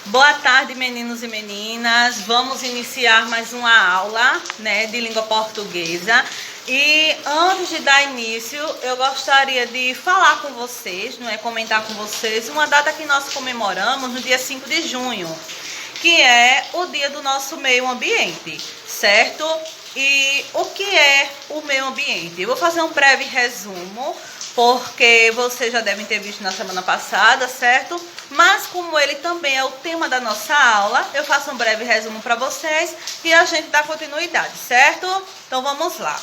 Boa tarde, meninos e meninas. Vamos iniciar mais uma aula, de língua portuguesa. E antes de dar início, eu gostaria de falar com vocês, comentar com vocês uma data que nós comemoramos no dia 5 de junho, que é o dia do nosso meio ambiente, certo? E o que é o meio ambiente? Eu vou fazer um breve resumo, porque vocês já devem ter visto na semana passada, certo? Mas como ele também é o tema da nossa aula, eu faço um breve resumo para vocês e a gente dá continuidade, certo? Então vamos lá.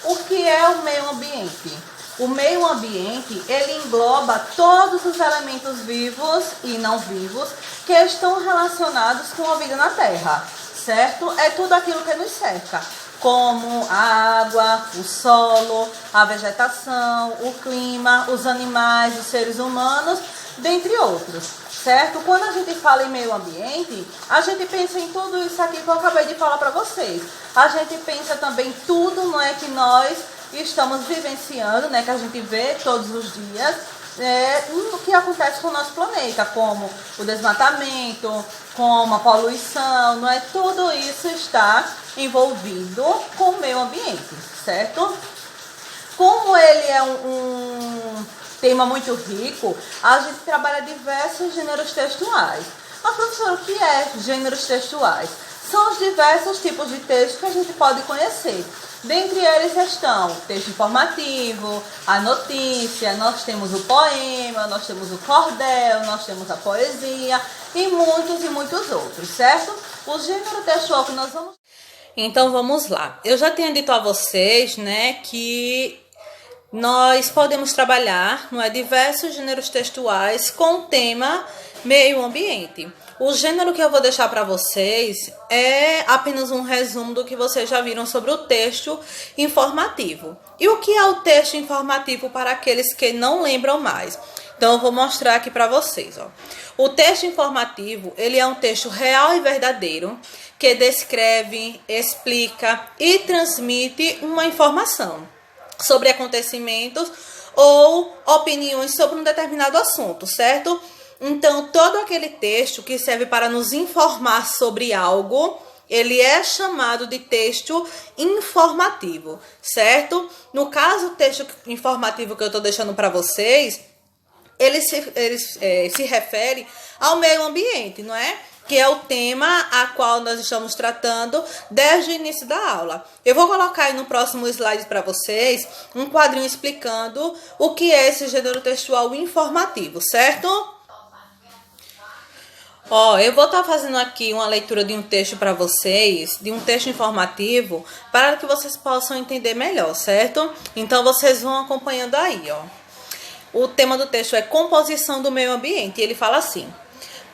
O que é o meio ambiente? O meio ambiente, ele engloba todos os elementos vivos e não vivos que estão relacionados com a vida na Terra, certo? É tudo aquilo que nos cerca, como a água, o solo, a vegetação, o clima, os animais, os seres humanos, dentre outros, certo? Quando a gente fala em meio ambiente, a gente pensa em tudo isso aqui que eu acabei de falar para vocês. A gente pensa também tudo, que nós estamos vivenciando, que a gente vê todos os dias, o que acontece com o nosso planeta, como o desmatamento, como a poluição, Tudo isso está envolvido com o meio ambiente, certo? Como ele é um tema muito rico, a gente trabalha diversos gêneros textuais. Mas, professor, o que é gêneros textuais? São os diversos tipos de texto que a gente pode conhecer. Dentre eles estão o texto informativo, a notícia, nós temos o poema, nós temos o cordel, nós temos a poesia e muitos outros, certo? O gênero textual que nós vamos... Então vamos lá. Eu já tinha dito a vocês, que nós podemos trabalhar diversos gêneros textuais com o tema meio ambiente. O gênero que eu vou deixar para vocês é apenas um resumo do que vocês já viram sobre o texto informativo. E o que é o texto informativo para aqueles que não lembram mais? Então eu vou mostrar aqui para vocês. O texto informativo, ele é um texto real e verdadeiro que descreve, explica e transmite uma informação sobre acontecimentos ou opiniões sobre um determinado assunto, certo? Então, todo aquele texto que serve para nos informar sobre algo, ele é chamado de texto informativo, certo? No caso, o texto informativo que eu estou deixando para vocês, ele se refere ao meio ambiente, que é o tema a qual nós estamos tratando desde o início da aula. Eu vou colocar aí no próximo slide para vocês um quadrinho explicando o que é esse gênero textual informativo, certo? Eu vou estar fazendo aqui uma leitura de um texto para vocês, de um texto informativo, para que vocês possam entender melhor, certo? Então, vocês vão acompanhando aí, O tema do texto é composição do meio ambiente, e ele fala assim: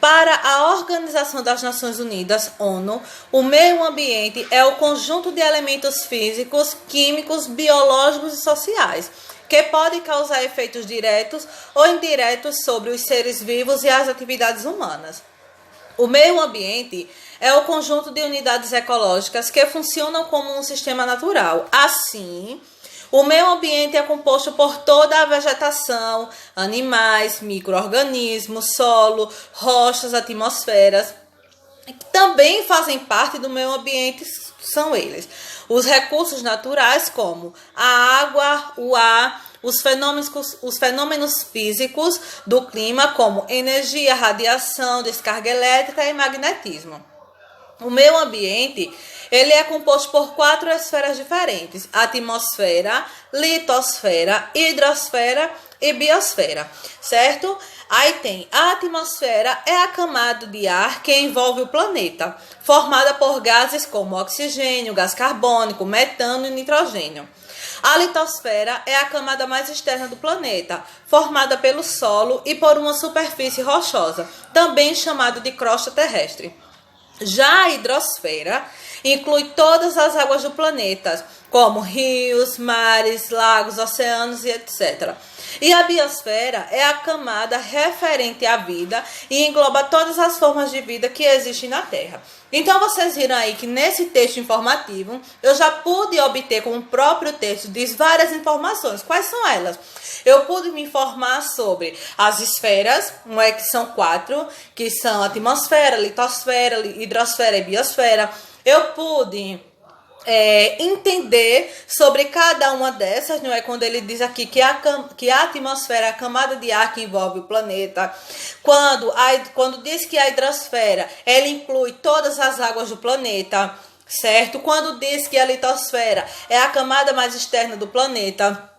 para a Organização das Nações Unidas, ONU, o meio ambiente é o conjunto de elementos físicos, químicos, biológicos e sociais, que podem causar efeitos diretos ou indiretos sobre os seres vivos e as atividades humanas. O meio ambiente é o conjunto de unidades ecológicas que funcionam como um sistema natural. Assim, o meio ambiente é composto por toda a vegetação, animais, micro-organismos, solo, rochas, atmosferas. Também fazem parte do meio ambiente são eles: os recursos naturais, como a água, o ar, os fenômenos físicos do clima, como energia, radiação, descarga elétrica e magnetismo. O meio ambiente, ele é composto por 4 esferas diferentes: atmosfera, litosfera, hidrosfera e biosfera, certo? Aí tem a atmosfera, é a camada de ar que envolve o planeta, formada por gases como oxigênio, gás carbônico, metano e nitrogênio. A litosfera é a camada mais externa do planeta, formada pelo solo e por uma superfície rochosa, também chamada de crosta terrestre. Já a hidrosfera inclui todas as águas do planeta, como rios, mares, lagos, oceanos e etc. E a biosfera é a camada referente à vida e engloba todas as formas de vida que existem na Terra. Então, vocês viram aí que nesse texto informativo, eu já pude obter, como o próprio texto diz, várias informações. Quais são elas? Eu pude me informar sobre as esferas, que são 4, que são a atmosfera, litosfera, hidrosfera e biosfera. Eu pude entender sobre cada uma dessas, não é? Quando ele diz aqui que a atmosfera é a camada de ar que envolve o planeta. Quando diz que a hidrosfera, ela inclui todas as águas do planeta, certo? Quando diz que a litosfera é a camada mais externa do planeta.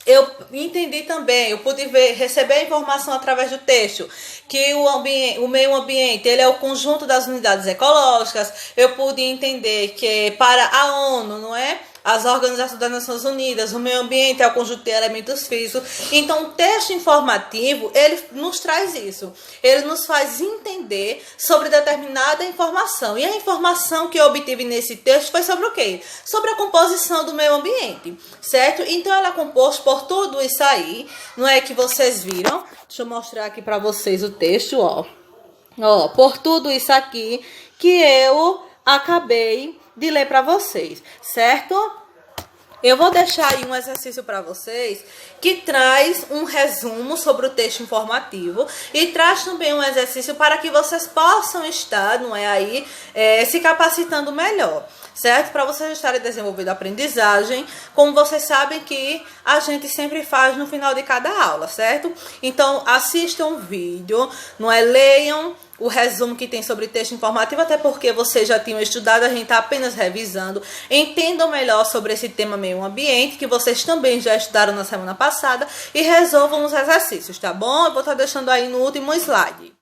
Eu entendi também, eu pude receber a informação através do texto, que o meio ambiente ele é o conjunto das unidades ecológicas. Eu pude entender que para a ONU, não é? As organizações das Nações Unidas, o meio ambiente é o conjunto de elementos físicos. Então, o texto informativo, ele nos traz isso. Ele nos faz entender sobre determinada informação. E a informação que eu obtive nesse texto foi sobre o quê? Sobre a composição do meio ambiente, certo? Então, ela é composta por tudo isso aí, não é que vocês viram? Deixa eu mostrar aqui para vocês o texto, ó. Por tudo isso aqui que eu acabei de ler para vocês, certo? Eu vou deixar aí um exercício para vocês que traz um resumo sobre o texto informativo e traz também um exercício para que vocês possam estar, não é aí, se capacitando melhor, certo? Para vocês estarem desenvolvendo a aprendizagem, como vocês sabem que a gente sempre faz no final de cada aula, certo? Então, assistam o vídeo, não é? Leiam o resumo que tem sobre texto informativo, até porque vocês já tinham estudado, a gente está apenas revisando. Entendam melhor sobre esse tema meio ambiente, que vocês também já estudaram na semana passada, e resolvam os exercícios, tá bom? Eu vou estar deixando aí no último slide.